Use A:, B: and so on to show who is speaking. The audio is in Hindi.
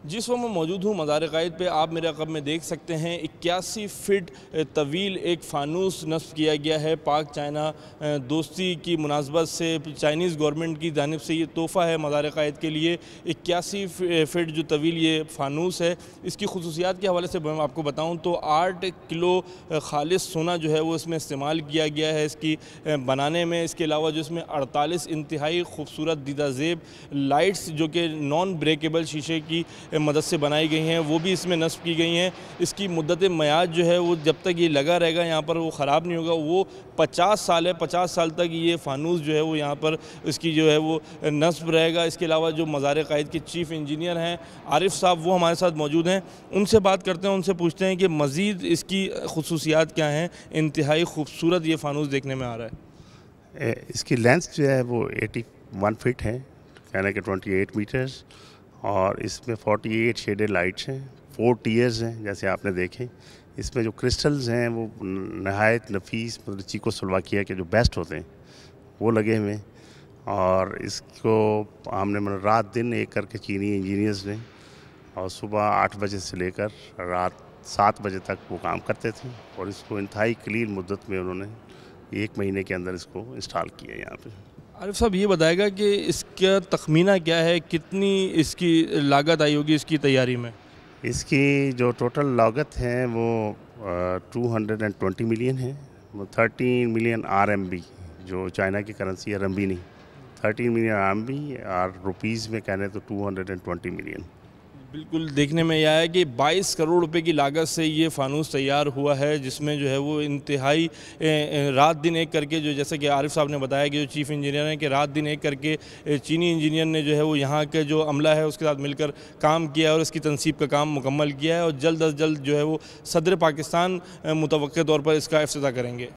A: जिस वक्त मैं मौजूद हूँ मज़ार-ए-क़ाइद पे, आप मेरे अक़ब में देख सकते हैं 81 फ़ीट तवील एक फ़ानूस नस्ब किया गया है। पाक चाइना दोस्ती की मुनासबत से चाइनीज़ गवर्नमेंट की जानिब से ये तोहफ़ा है मज़ार-ए-क़ाइद के लिए। 81 फ़ीट जो तवील ये फ़ानूस है, इसकी ख़ुसूसियात के हवाले से मैं आपको बताऊँ तो 8 किलो ख़ालिस सोना जो है वो इसमें इस्तेमाल किया गया है इसकी बनाने में। इसके अलावा जो इसमें 48 इंतहाई खूबसूरत दीदा ज़ेब लाइट्स जो कि नॉन ब्रेकेबल शीशे की मदद से बनाई गई हैं, वो भी इसमें नस्ब की गई हैं। इसकी मुद्दत मयाद जो है वो जब तक ये लगा रहेगा यहाँ पर, वो ख़राब नहीं होगा। वो 50 साल है, 50 साल तक ये फ़ानूस जो है वो यहाँ पर इसकी जो है वो नस्ब रहेगा। इसके अलावा जो मज़ार-ए-क़ाइद के चीफ़ इंजीनियर हैं आरिफ साहब, वो हमारे साथ मौजूद हैं। उनसे बात करते हैं, उनसे पूछते हैं कि मज़ीद इसकी ख़ुसूसियात क्या हैं। इंतहाई खूबसूरत ये फ़ानूस देखने में आ रहा है।
B: इसकी लेंथ जो है वो 81 फ़ीट है, यानी कि 28 मीटर्स, और इसमें 48 शेडेड लाइट्स हैं, 4 टियर्स हैं जैसे आपने देखे। इसमें जो क्रिस्टल्स हैं वो नहायत नफीस, मतलब चीको स्लोवाकिया के जो बेस्ट होते हैं वो लगे हुए हैं। और इसको हमने मतलब रात दिन एक करके चीनी इंजीनियर्स ने, और सुबह 8 बजे से लेकर रात 7 बजे तक वो काम करते थे, और इसको इंतहाई कलील मुद्दत में उन्होंने 1 महीने के अंदर इसको इंस्टॉल किया यहाँ पे।
A: आरिफ साहब, ये बताएगा कि इसका तखमीना क्या है, कितनी इसकी लागत आई होगी इसकी तैयारी में?
B: इसकी जो टोटल लागत है वो 220 मिलियन है। वो 13 मिलियन RMB, जो चाइना की करेंसी है, RMB नहीं, 13 मिलियन RMB, और रुपीज़ में कहने तो 220 मिलियन।
A: बिल्कुल, देखने में यह आया कि 22 करोड़ रुपए की लागत से ये फ़ानूस तैयार हुआ है, जिसमें जो है वो इंतहाई रात दिन एक करके, जो जैसे कि आरिफ साहब ने बताया कि जो चीफ़ इंजीनियर हैं, कि रात दिन एक करके चीनी इंजीनियर ने जो है वो यहाँ के जो अमला है उसके साथ मिलकर काम किया और इसकी तनसीब का काम मुकम्मल किया है, और जल्द अज़ जल्द जो है वो सदर पाकिस्तान मुतवक्किल तौर पर इसका इफ्तिताह करेंगे।